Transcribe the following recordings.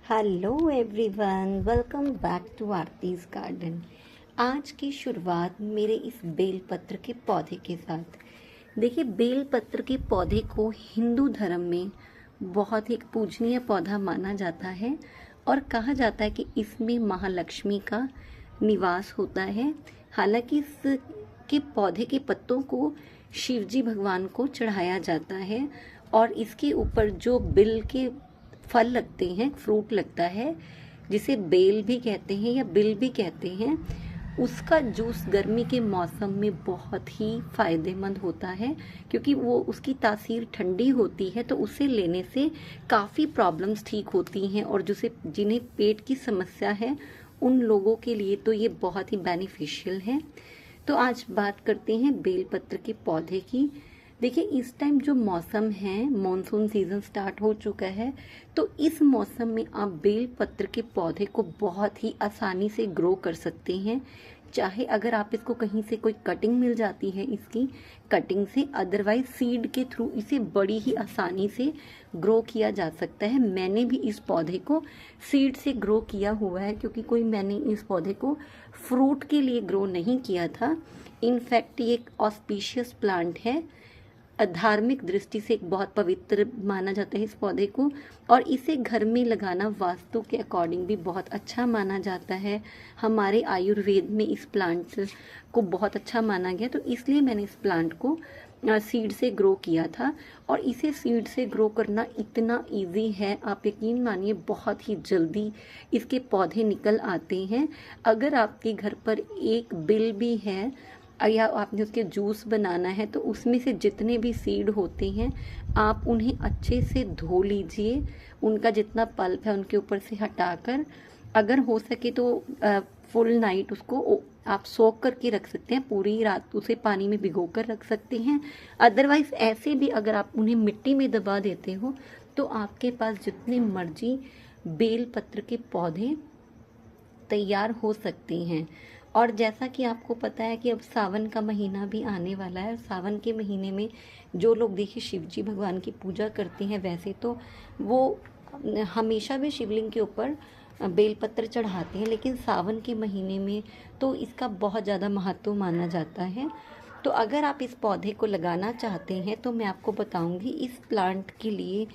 Hello everyone, welcome back to Aarti's garden. आज की शुरुआत मेरे इस बेलपत्र के पौधे के साथ। देखिए, बेलपत्र के पौधे को हिंदू धर्म में बहुत ही एक पूजनीय पौधा माना जाता है और कहा जाता है कि इसमें महालक्ष्मी का निवास होता है। हालांकि इसके पौधे के पत्तों को शिवजी भगवान को चढ़ाया जाता है और इसके ऊपर जो बिल के फल लगते हैं, फ्रूट लगता है, जिसे बेल भी कहते हैं या बिल भी कहते हैं, उसका जूस गर्मी के मौसम में बहुत ही फायदेमंद होता है क्योंकि वो उसकी तासीर ठंडी होती है, तो उसे लेने से काफ़ी प्रॉब्लम्स ठीक होती हैं और जिन्हें पेट की समस्या है उन लोगों के लिए तो ये बहुत ही बेनिफिशियल है। तो आज बात करते हैं बेलपत्र के पौधे की। देखिए, इस टाइम जो मौसम है, मॉनसून सीजन स्टार्ट हो चुका है, तो इस मौसम में आप बेल पत्र के पौधे को बहुत ही आसानी से ग्रो कर सकते हैं। चाहे अगर आप इसको कहीं से कोई कटिंग मिल जाती है इसकी कटिंग से, अदरवाइज सीड के थ्रू इसे बड़ी ही आसानी से ग्रो किया जा सकता है। मैंने भी इस पौधे को सीड से ग्रो किया हुआ है क्योंकि मैंने इस पौधे को फ्रूट के लिए ग्रो नहीं किया था। इनफैक्ट ये एक ऑस्पिशियस प्लांट है, धार्मिक दृष्टि से एक बहुत पवित्र माना जाता है इस पौधे को, और इसे घर में लगाना वास्तु के अकॉर्डिंग भी बहुत अच्छा माना जाता है। हमारे आयुर्वेद में इस प्लांट को बहुत अच्छा माना गया, तो इसलिए मैंने इस प्लांट को सीड से ग्रो किया था। और इसे सीड से ग्रो करना इतना इजी है, आप यकीन मानिए, बहुत ही जल्दी इसके पौधे निकल आते हैं। अगर आपके घर पर एक बिल भी है या आपने उसके जूस बनाना है, तो उसमें से जितने भी सीड होते हैं आप उन्हें अच्छे से धो लीजिए। उनका जितना पल्प है उनके ऊपर से हटाकर, अगर हो सके तो फुल नाइट उसको आप सोक करके रख सकते हैं, पूरी रात उसे पानी में भिगो कर रख सकते हैं। अदरवाइज ऐसे भी अगर आप उन्हें मिट्टी में दबा देते हो तो आपके पास जितने मर्जी बेल पत्र के पौधे तैयार हो सकते हैं। और जैसा कि आपको पता है कि अब सावन का महीना भी आने वाला है, और सावन के महीने में जो लोग देखिए शिवजी भगवान की पूजा करते हैं, वैसे तो वो हमेशा भी शिवलिंग के ऊपर बेलपत्र चढ़ाते हैं, लेकिन सावन के महीने में तो इसका बहुत ज़्यादा महत्व माना जाता है। तो अगर आप इस पौधे को लगाना चाहते हैं तो मैं आपको बताऊंगी, इस प्लांट के लिए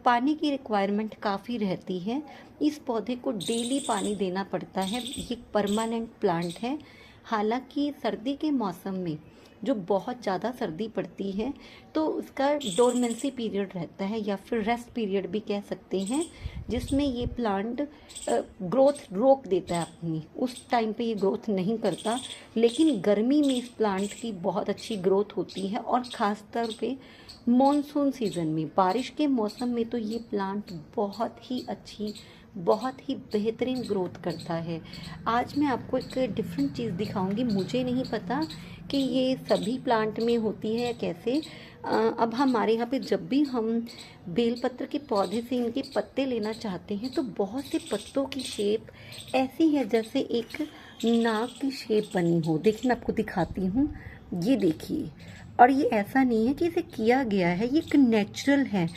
पानी की रिक्वायरमेंट काफ़ी रहती है। इस पौधे को डेली पानी देना पड़ता है। ये परमानेंट प्लांट है। हालांकि सर्दी के मौसम में जो बहुत ज़्यादा सर्दी पड़ती है तो उसका डोरमेंसी पीरियड रहता है, या फिर रेस्ट पीरियड भी कह सकते हैं, जिसमें ये प्लांट ग्रोथ रोक देता है अपनी। उस टाइम पे ये ग्रोथ नहीं करता, लेकिन गर्मी में इस प्लांट की बहुत अच्छी ग्रोथ होती है। और ख़ास तौर पे मॉनसून सीज़न में, बारिश के मौसम में तो ये प्लांट बहुत ही अच्छी, बहुत ही बेहतरीन ग्रोथ करता है। आज मैं आपको एक डिफरेंट चीज़ दिखाऊंगी। मुझे नहीं पता कि ये सभी प्लांट में होती है या कैसे। अब हमारे यहाँ पे जब भी हम बेलपत्र के पौधे से इनके पत्ते लेना चाहते हैं तो बहुत से पत्तों की शेप ऐसी है जैसे एक नाक की शेप बनी हो। देखिए, मैं आपको दिखाती हूँ, ये देखिए। और ये ऐसा नहीं है कि इसे किया गया है, ये एक नेचुरल है।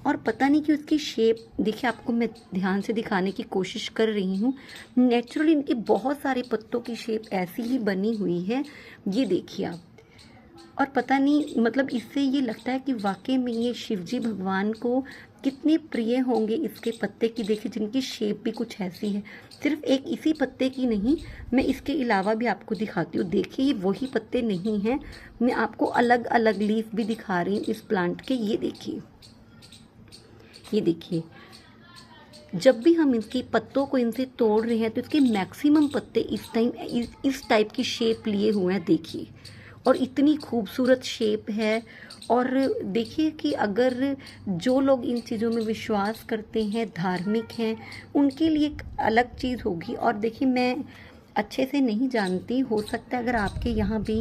और पता नहीं कि उसकी शेप देखिए, आपको मैं ध्यान से दिखाने की कोशिश कर रही हूँ। नेचुरली इनके बहुत सारे पत्तों की शेप ऐसी ही बनी हुई है, ये देखिए आप। और पता नहीं, मतलब इससे ये लगता है कि वाकई में ये शिवजी भगवान को कितने प्रिय होंगे इसके पत्ते की। देखिए, जिनकी शेप भी कुछ ऐसी है। सिर्फ एक इसी पत्ते की नहीं, मैं इसके अलावा भी आपको दिखाती हूँ। देखिए, ये वही पत्ते नहीं हैं, मैं आपको अलग अलग लीफ भी दिखा रही हूँ इस प्लांट के। ये देखिए, ये देखिए, जब भी हम इसके पत्तों को इनसे तोड़ रहे हैं तो इसके मैक्सिमम पत्ते इस टाइप की शेप लिए हुए हैं। देखिए, और इतनी खूबसूरत शेप है। और देखिए कि अगर जो लोग इन चीज़ों में विश्वास करते हैं, धार्मिक हैं, उनके लिए एक अलग चीज़ होगी। और देखिए, मैं अच्छे से नहीं जानती, हो सकता है अगर आपके यहाँ भी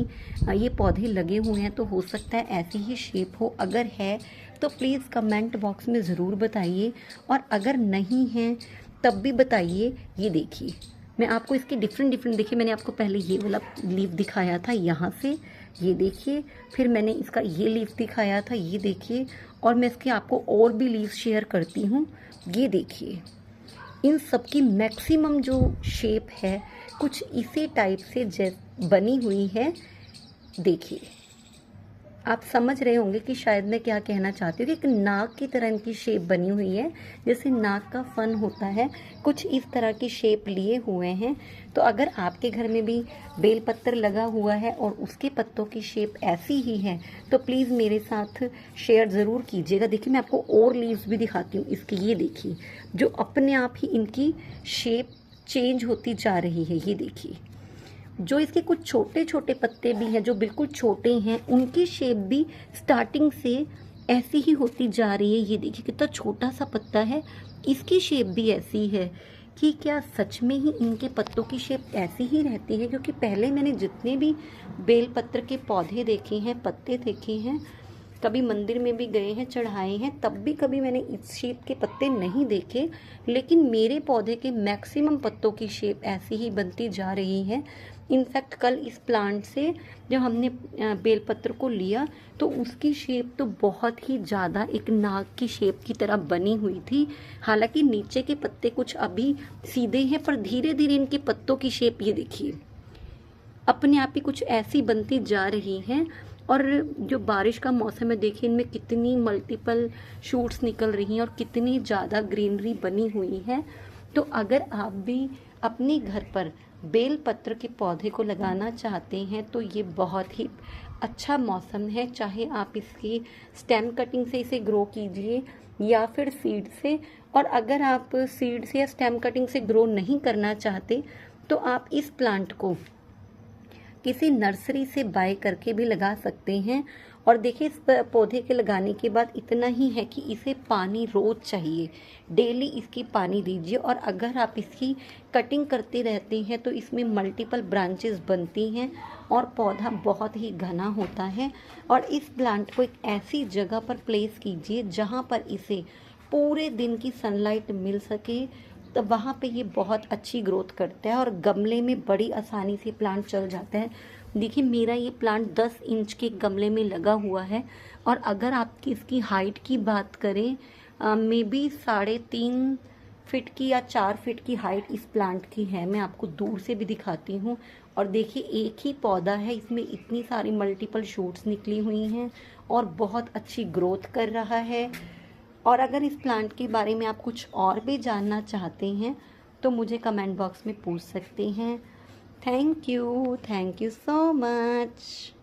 ये पौधे लगे हुए हैं तो हो सकता है ऐसी ही शेप हो। अगर है तो प्लीज़ कमेंट बॉक्स में ज़रूर बताइए, और अगर नहीं है तब भी बताइए। ये देखिए, मैं आपको इसके डिफरेंट देखिए, मैंने आपको पहले ये वाला लीफ दिखाया था यहाँ से, ये देखिए। फिर मैंने इसका ये लीफ दिखाया था, ये देखिए। और मैं इसके आपको और भी लीफ शेयर करती हूँ, ये देखिए। इन सब की मैक्सिमम जो शेप है कुछ इसी टाइप से बनी हुई है। देखिए, आप समझ रहे होंगे कि शायद मैं क्या कहना चाहती हूँ कि एक नाक की तरह इनकी शेप बनी हुई है, जैसे नाक का फन होता है, कुछ इस तरह की शेप लिए हुए हैं। तो अगर आपके घर में भी बेलपत्र लगा हुआ है और उसके पत्तों की शेप ऐसी ही है तो प्लीज़ मेरे साथ शेयर ज़रूर कीजिएगा। देखिए, मैं आपको और लीव्स भी दिखाती हूँ इसकी। ये देखिए, जो अपने आप ही इनकी शेप चेंज होती जा रही है। ये देखिए, जो इसके कुछ छोटे छोटे पत्ते भी हैं जो बिल्कुल छोटे हैं, उनकी शेप भी स्टार्टिंग से ऐसी ही होती जा रही है। ये देखिए कितना छोटा सा पत्ता है, इसकी शेप भी ऐसी है। कि क्या सच में ही इनके पत्तों की शेप ऐसी ही रहती है? क्योंकि पहले मैंने जितने भी बेलपत्र के पौधे देखे हैं, पत्ते देखे हैं, कभी मंदिर में भी गए हैं, चढ़ाए हैं, तब भी कभी मैंने इस शेप के पत्ते नहीं देखे। लेकिन मेरे पौधे के मैक्सिमम पत्तों की शेप ऐसी ही बनती जा रही है। इनफैक्ट कल इस प्लांट से जब हमने बेलपत्र को लिया तो उसकी शेप तो बहुत ही ज़्यादा एक नाक की शेप की तरह बनी हुई थी। हालांकि नीचे के पत्ते कुछ अभी सीधे हैं, पर धीरे धीरे इनके पत्तों की शेप ये देखिए अपने आप ही कुछ ऐसी बनती जा रही है। और जो बारिश का मौसम है, देखिए इनमें कितनी मल्टीपल शूट्स निकल रही हैं और कितनी ज़्यादा ग्रीनरी बनी हुई है। तो अगर आप भी अपने घर पर बेलपत्र के पौधे को लगाना चाहते हैं तो ये बहुत ही अच्छा मौसम है। चाहे आप इसकी स्टेम कटिंग से इसे ग्रो कीजिए या फिर सीड से। और अगर आप सीड से या स्टेम कटिंग से ग्रो नहीं करना चाहते तो आप इस प्लांट को किसी नर्सरी से बाय करके भी लगा सकते हैं। और देखिए, इस पौधे के लगाने के बाद इतना ही है कि इसे पानी रोज चाहिए, डेली इसकी पानी दीजिए। और अगर आप इसकी कटिंग करते रहते हैं तो इसमें मल्टीपल ब्रांचेस बनती हैं और पौधा बहुत ही घना होता है। और इस प्लांट को एक ऐसी जगह पर प्लेस कीजिए जहाँ पर इसे पूरे दिन की सनलाइट मिल सके, तो वहाँ पे ये बहुत अच्छी ग्रोथ करता है और गमले में बड़ी आसानी से प्लांट चल जाता है। देखिए, मेरा ये प्लांट 10 इंच के गमले में लगा हुआ है। और अगर आप इसकी हाइट की बात करें, मे बी 3.5 फीट की या 4 फीट की हाइट इस प्लांट की है। मैं आपको दूर से भी दिखाती हूँ। और देखिए, एक ही पौधा है, इसमें इतनी सारी मल्टीपल शूट्स निकली हुई हैं और बहुत अच्छी ग्रोथ कर रहा है। और अगर इस प्लांट के बारे में आप कुछ और भी जानना चाहते हैं तो मुझे कमेंट बॉक्स में पूछ सकते हैं। Thank you so much.